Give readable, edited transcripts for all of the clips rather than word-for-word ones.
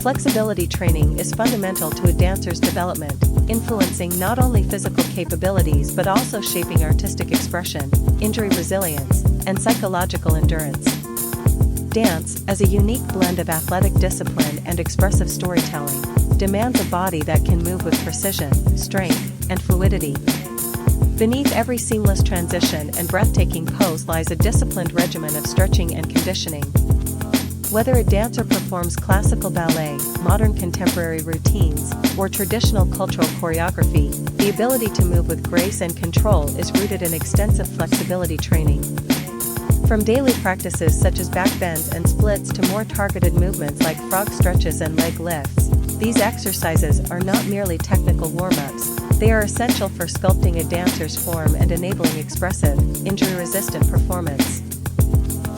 Flexibility training is fundamental to a dancer's development, influencing not only physical capabilities but also shaping artistic expression, injury resilience, and psychological endurance. Dance, as a unique blend of athletic discipline and expressive storytelling, demands a body that can move with precision, strength, and fluidity. Beneath every seamless transition and breathtaking pose lies a disciplined regimen of stretching and conditioning. Whether a dancer performs classical ballet, modern contemporary routines, or traditional cultural choreography, the ability to move with grace and control is rooted in extensive flexibility training. From daily practices such as back bends and splits to more targeted movements like frog stretches and leg lifts, these exercises are not merely technical warm-ups, they are essential for sculpting a dancer's form and enabling expressive, injury-resistant performance.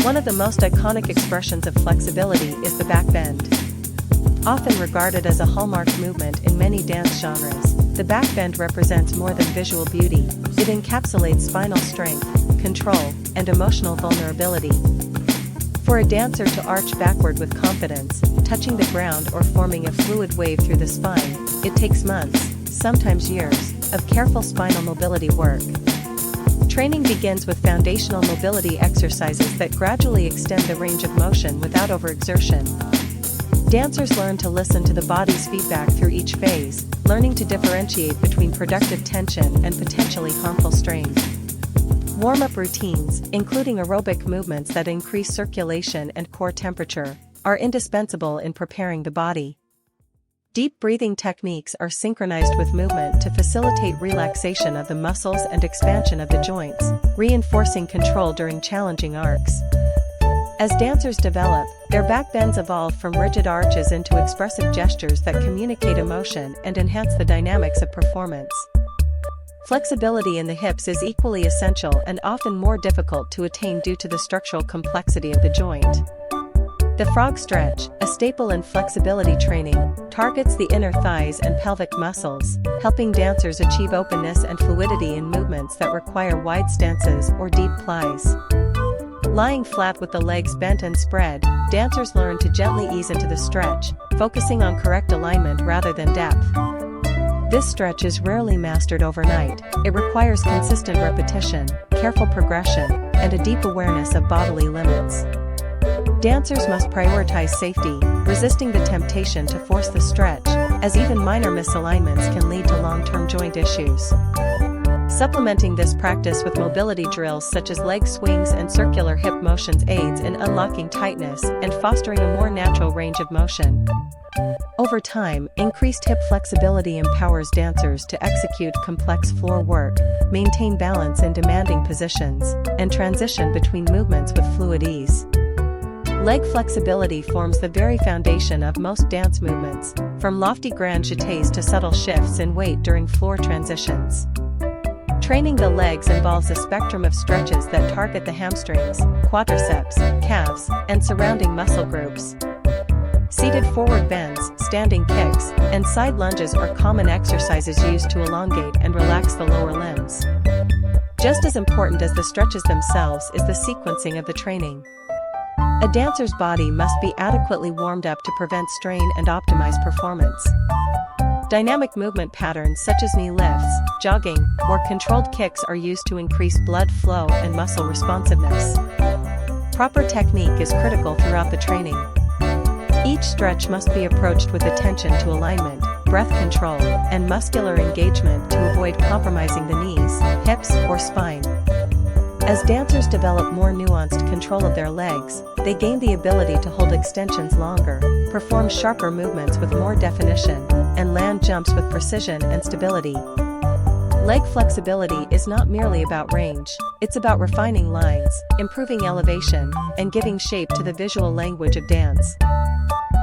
One of the most iconic expressions of flexibility is the back bend. Often regarded as a hallmark movement in many dance genres, the back bend represents more than visual beauty. It encapsulates spinal strength, control, and emotional vulnerability. For a dancer to arch backward with confidence, touching the ground or forming a fluid wave through the spine, it takes months, sometimes years, of careful spinal mobility work. Training begins with foundational mobility exercises that gradually extend the range of motion without overexertion. Dancers learn to listen to the body's feedback through each phase, learning to differentiate between productive tension and potentially harmful strain. Warm-up routines, including aerobic movements that increase circulation and core temperature, are indispensable in preparing the body. Deep breathing techniques are synchronized with movement to facilitate relaxation of the muscles and expansion of the joints, reinforcing control during challenging arcs. As dancers develop, their back bends evolve from rigid arches into expressive gestures that communicate emotion and enhance the dynamics of performance. Flexibility in the hips is equally essential and often more difficult to attain due to the structural complexity of the joint. The frog stretch, a staple in flexibility training, targets the inner thighs and pelvic muscles, helping dancers achieve openness and fluidity in movements that require wide stances or deep plies. Lying flat with the legs bent and spread, dancers learn to gently ease into the stretch, focusing on correct alignment rather than depth. This stretch is rarely mastered overnight. It requires consistent repetition, careful progression, and a deep awareness of bodily limits. Dancers must prioritize safety, resisting the temptation to force the stretch, as even minor misalignments can lead to long-term joint issues. Supplementing this practice with mobility drills such as leg swings and circular hip motions aids in unlocking tightness and fostering a more natural range of motion. Over time, increased hip flexibility empowers dancers to execute complex floor work, maintain balance in demanding positions, and transition between movements with fluid ease. Leg flexibility forms the very foundation of most dance movements, from lofty grand jetés to subtle shifts in weight during floor transitions. Training the legs involves a spectrum of stretches that target the hamstrings, quadriceps, calves, and surrounding muscle groups. Seated forward bends, standing kicks, and side lunges are common exercises used to elongate and relax the lower limbs. Just as important as the stretches themselves is the sequencing of the training. A dancer's body must be adequately warmed up to prevent strain and optimize performance. Dynamic movement patterns such as knee lifts, jogging, or controlled kicks are used to increase blood flow and muscle responsiveness. Proper technique is critical throughout the training. Each stretch must be approached with attention to alignment, breath control, and muscular engagement to avoid compromising the knees, hips, or spine. As dancers develop more nuanced control of their legs, they gain the ability to hold extensions longer, perform sharper movements with more definition, and land jumps with precision and stability. Leg flexibility is not merely about range, it's about refining lines, improving elevation, and giving shape to the visual language of dance.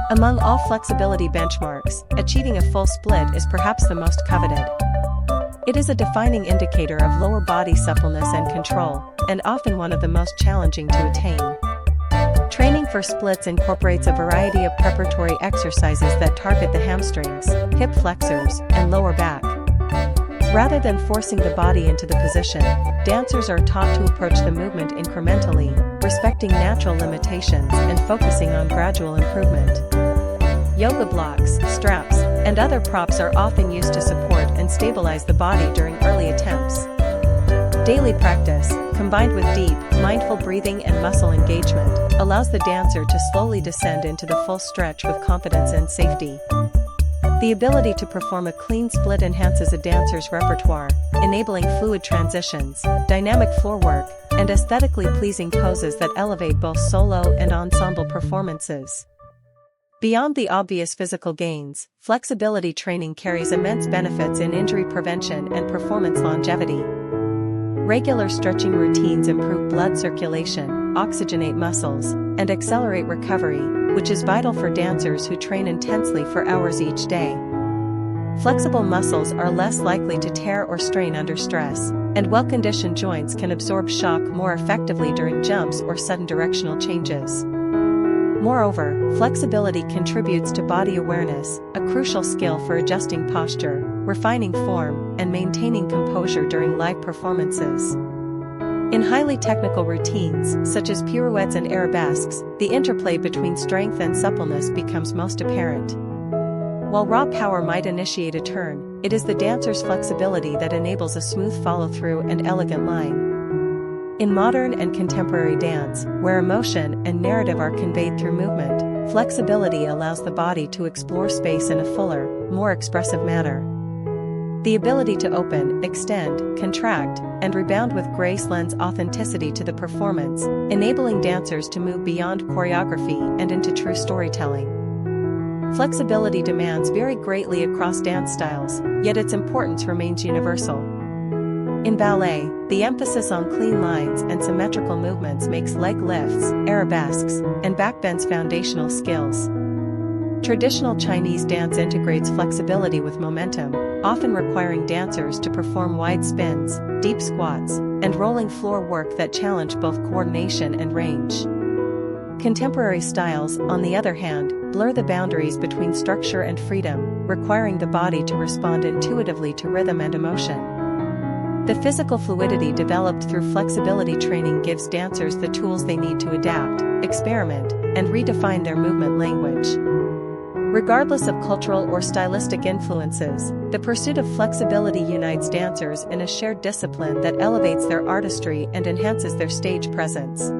Among all flexibility benchmarks, achieving a full split is perhaps the most coveted. It is a defining indicator of lower body suppleness and control, and often one of the most challenging to attain. Training for splits incorporates a variety of preparatory exercises that target the hamstrings, hip flexors, and lower back. Rather than forcing the body into the position, dancers are taught to approach the movement incrementally, respecting natural limitations and focusing on gradual improvement. Yoga blocks, straps, and other props are often used to support and stabilize the body during early attempts. Daily practice, combined with deep, mindful breathing and muscle engagement, allows the dancer to slowly descend into the full stretch with confidence and safety. The ability to perform a clean split enhances a dancer's repertoire, enabling fluid transitions, dynamic floor work, and aesthetically pleasing poses that elevate both solo and ensemble performances. Beyond the obvious physical gains, flexibility training carries immense benefits in injury prevention and performance longevity. Regular stretching routines improve blood circulation, oxygenate muscles, and accelerate recovery, which is vital for dancers who train intensely for hours each day. Flexible muscles are less likely to tear or strain under stress, and well-conditioned joints can absorb shock more effectively during jumps or sudden directional changes. Moreover, flexibility contributes to body awareness, a crucial skill for adjusting posture, refining form, and maintaining composure during live performances. In highly technical routines, such as pirouettes and arabesques, the interplay between strength and suppleness becomes most apparent. While raw power might initiate a turn, it is the dancer's flexibility that enables a smooth follow-through and elegant line. In modern and contemporary dance, where emotion and narrative are conveyed through movement, flexibility allows the body to explore space in a fuller, more expressive manner. The ability to open, extend, contract, and rebound with grace lends authenticity to the performance, enabling dancers to move beyond choreography and into true storytelling. Flexibility demands vary greatly across dance styles, yet its importance remains universal. In ballet, the emphasis on clean lines and symmetrical movements makes leg lifts, arabesques, and backbends foundational skills. Traditional Chinese dance integrates flexibility with momentum, often requiring dancers to perform wide spins, deep squats, and rolling floor work that challenge both coordination and range. Contemporary styles, on the other hand, blur the boundaries between structure and freedom, requiring the body to respond intuitively to rhythm and emotion. The physical fluidity developed through flexibility training gives dancers the tools they need to adapt, experiment, and redefine their movement language. Regardless of cultural or stylistic influences, the pursuit of flexibility unites dancers in a shared discipline that elevates their artistry and enhances their stage presence.